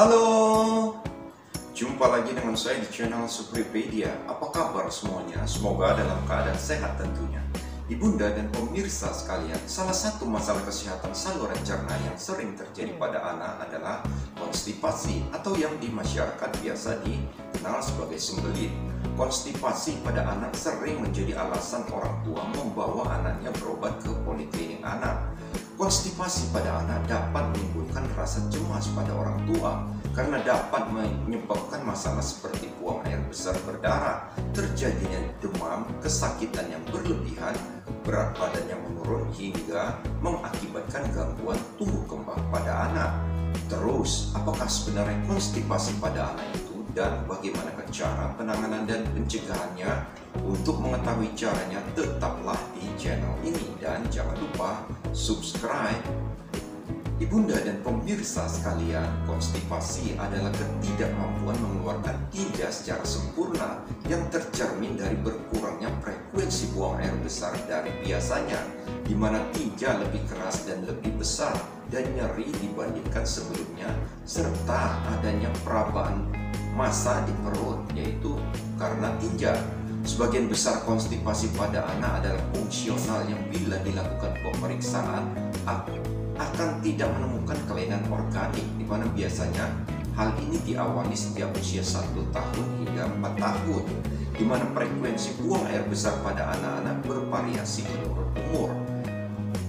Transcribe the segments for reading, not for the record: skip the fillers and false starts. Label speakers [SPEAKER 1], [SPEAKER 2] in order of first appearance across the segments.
[SPEAKER 1] Halo, jumpa lagi dengan saya di channel Supripedia. Apa kabar semuanya? Semoga dalam keadaan sehat tentunya. Ibunda dan pemirsa sekalian, salah satu masalah kesehatan saluran cerna yang sering terjadi pada anak adalah konstipasi atau yang di masyarakat biasa dikenal sebagai sembelit. Konstipasi pada anak sering menjadi alasan orang tua membawa anaknya berobat ke poliklinik anak. Konstipasi pada anak dapat menimbulkan rasa cemas pada orang tua karena dapat menyebabkan masalah seperti buang air besar berdarah, terjadinya demam, kesakitan yang berlebihan, berat badan yang menurun hingga mengakibatkan gangguan tumbuh kembang pada anak. Terus, apakah sebenarnya konstipasi pada anak itu dan bagaimana cara penanganan dan pencegahannya? Untuk mengetahui caranya, tetaplah di channel ini dan jangan lupa subscribe. Ibunda dan pemirsa sekalian, konstipasi adalah ketidakmampuan mengeluarkan tinja secara sempurna yang tercermin dari berkurangnya frekuensi buang air besar dari biasanya, di mana tinja lebih keras dan lebih besar dan nyeri dibandingkan sebelumnya, serta adanya perabaan massa di perut, yaitu karena tinja. Sebagian besar konstipasi pada anak adalah fungsional yang bila dilakukan pemeriksaan akan tidak menemukan kelainan organik, di mana biasanya hal ini diawali sejak usia 1 tahun hingga 4 tahun, di mana frekuensi buang air besar pada anak-anak bervariasi menurut umur.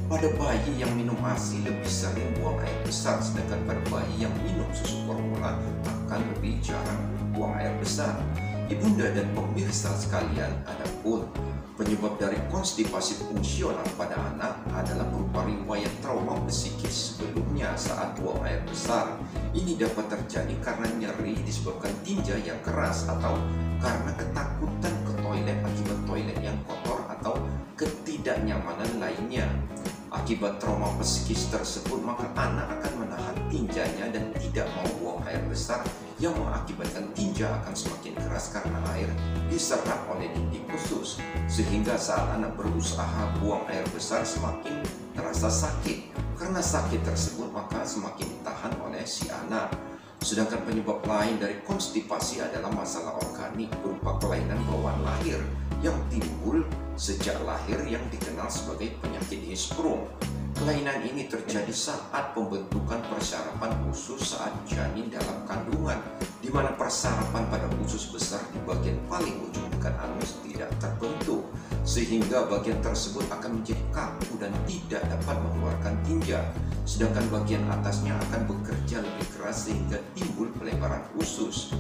[SPEAKER 1] Pada bayi yang minum ASI lebih sering buang air besar, sedangkan pada bayi yang minum susu formula akan lebih jarang buang air besar. Ibunda dan pemirsa sekalian, adapun penyebab dari konstipasi fungsional pada anak adalah berupa riwayat trauma psikis sebelumnya saat buang air besar. Ini dapat terjadi karena nyeri disebabkan tinja yang keras atau karena ketakutan ke toilet akibat toilet yang kotor atau ketidaknyamanan lainnya. Akibat trauma psikis tersebut, maka anak akan menahan tinjanya dan tidak mau buang air besar yang mengakibatkan tinja akan semakin keras karena air diserap oleh dinding usus, sehingga saat anak berusaha buang air besar semakin terasa sakit. Karena sakit tersebut, maka semakin ditahan oleh si anak. Sedangkan penyebab lain dari konstipasi adalah masalah organik berupa kelainan bawaan lahir yang timbul sejak lahir yang dikenal sebagai penyakit Hirschsprung. Kelainan ini terjadi saat pembentukan persarapan usus saat janin dalam kandungan, di mana persarapan pada usus besar di bagian paling ujung dekat anus tidak terbentuk, sehingga bagian tersebut akan menjadi kaku dan tidak dapat mengeluarkan tinja, sedangkan bagian atasnya akan bekerja lebih keras sehingga timbul pelebaran usus.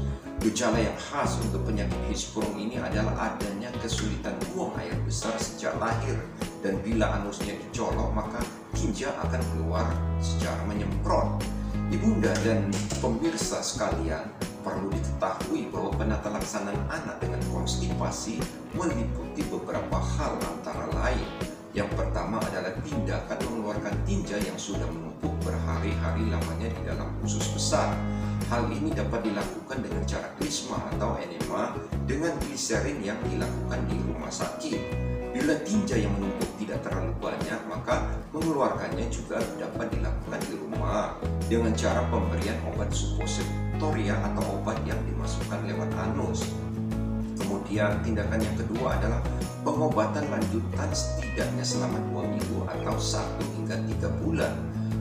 [SPEAKER 1] Gejala yang khas untuk penyakit Hirschsprung ini adalah adanya kesulitan buang air besar sejak lahir, dan bila anusnya dicolok maka tinja akan keluar secara menyemprot. Ibunda dan pemirsa sekalian, perlu diketahui bahwa penata laksanaan anak dengan konstipasi meliputi beberapa hal antara lain. Yang pertama adalah tindakan mengeluarkan tinja yang sudah menumpuk berhari-hari lamanya di dalam usus besar. Hal ini dapat dilakukan dengan cara klisma atau enema dengan gliserin yang dilakukan di rumah sakit. Bila tinja yang menumpuk tidak terlalu banyak, maka mengeluarkannya juga dapat dilakukan di rumah dengan cara pemberian obat supositoria atau obat yang dimasukkan lewat anus. Kemudian tindakan yang kedua adalah pengobatan lanjutan setidaknya selama 2 minggu atau 1 hingga 3 bulan.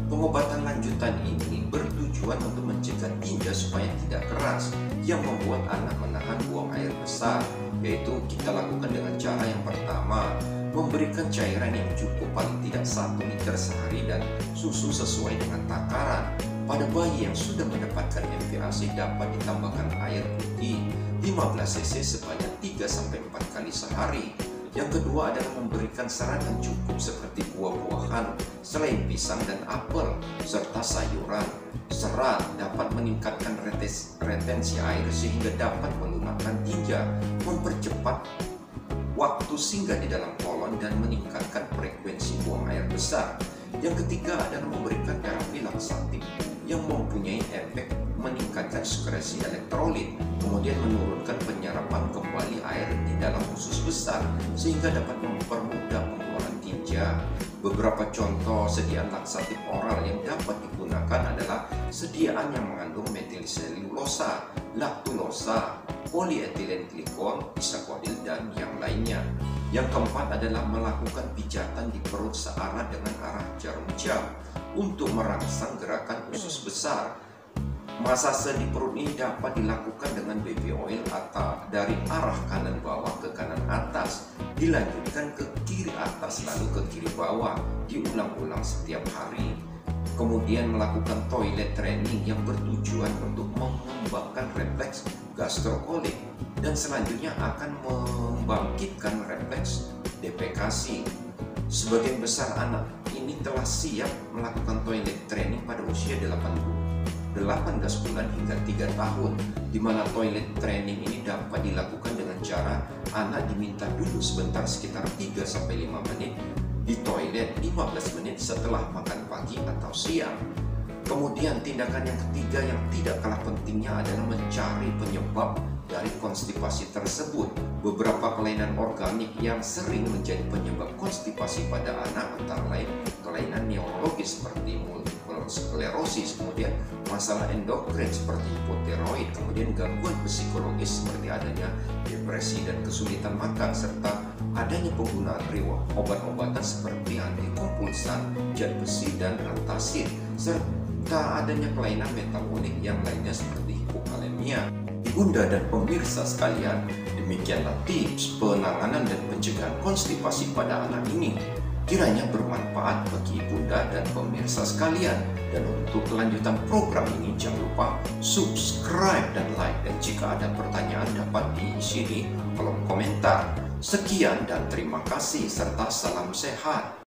[SPEAKER 1] Pengobatan lanjutan ini bertujuan untuk mencegah tinja supaya tidak keras yang membuat anak menahan buang air besar, yaitu kita lakukan dengan cara yang pertama, memberikan cairan yang cukup paling tidak 1 liter sehari dan susu sesuai dengan takaran. Pada bayi yang sudah mendapatkan MVASI dapat ditambahkan air putih 15 cc sebanyak 3-4 kali sehari. Yang kedua adalah memberikan serat yang cukup seperti buah-buahan selain pisang dan apel, serta sayuran. Serat dapat meningkatkan retensi air sehingga dapat melunakkan tinja, mempercepat waktu singgah di dalam kolon dan meningkatkan frekuensi buang air besar. Yang ketiga adalah memberikan terapi laksatif yang mempunyai efek meningkatkan sekresi elektrolit, kemudian menurunkan penyerapan kembali air di dalam usus besar sehingga dapat mempermudah pengeluaran tinja. saja. Beberapa contoh sediaan laksatif oral yang dapat digunakan adalah sediaan yang mengandung metilselulosa, laktulosa, polietilen glikol, isakodil, dan yang lainnya. Yang keempat adalah melakukan pijatan di perut searah dengan arah jarum jam untuk merangsang gerakan usus besar. Masase di perut ini dapat dilakukan dengan baby oil atau dari arah kanan bawah ke kanan atas, dilanjutkan ke kiri atas lalu ke kiri bawah, diulang-ulang setiap hari. Kemudian melakukan toilet training yang bertujuan untuk mengembangkan refleks gastrokolik dan selanjutnya akan membangkitkan refleks defekasi. Sebagian besar anak ini telah siap melakukan toilet training pada usia 18 bulan hingga 3 tahun, di mana toilet training ini dapat dilakukan dengan cara anak diminta duduk sebentar sekitar 3-5 menit di toilet 15 menit setelah makan pagi atau siang. Kemudian tindakan yang ketiga yang tidak kalah pentingnya adalah mencari penyebab dari konstipasi tersebut. Beberapa kelainan organik yang sering menjadi penyebab konstipasi pada anak antara lain kelainan neurologis seperti multiple sklerosis, kemudian masalah endokrin seperti hipotiroid, kemudian gangguan psikologis seperti adanya depresi dan kesulitan makan, serta adanya penggunaan obat-obatan seperti antikompulsan, zat besi, dan antacid, serta adanya kelainan metabolik yang lainnya seperti hipokalemia. Ibunda dan pemirsa sekalian, demikianlah tips penanganan dan pencegahan konstipasi pada anak ini. Kiranya bermanfaat bagi ibunda dan pemirsa sekalian. Dan untuk kelanjutan program ini jangan lupa subscribe dan like. Dan jika ada pertanyaan dapat diisi di kolom komentar. Sekian dan terima kasih serta salam sehat.